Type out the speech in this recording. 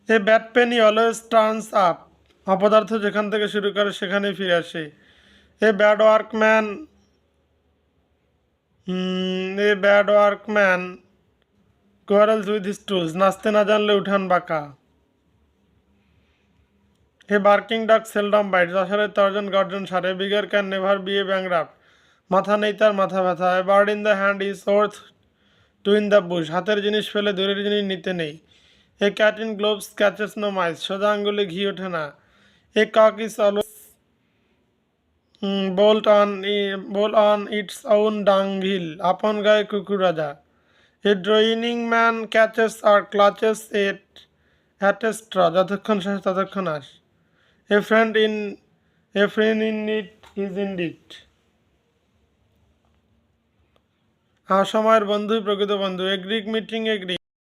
এ bad penny always turns up, অপদার্থ যেখান থেকে শুরু করে সেখানেই ফিরে আসে। A bad workman a bad workman quarrels with his tools, নাচতে না জানলে উঠান বাঁকা। A barking dog seldom bite, যশোরের তর্জন গর্জন সারে। Beggar can never be a bankrupt, মাথা নেই তার মাথা ব্যথা। A bird in the hand is worth two in the bush, হাতের জিনিস ফেলে দূরের জিনিস নিতে নেই। A cat in gloves catches no mice, সোজা আঙ্গুলে ঘি ওঠে না। A cock is always bold on its own dunghill, আপন গায়ে কুকুর রাজা। A drowning man catches or clutches at at a straw, যতক্ষণ শেষ ততক্ষণ আস। A friend in a friend in it is in it, সময়ের বন্ধুই প্রকৃত বন্ধু। A Greek meeting a Greek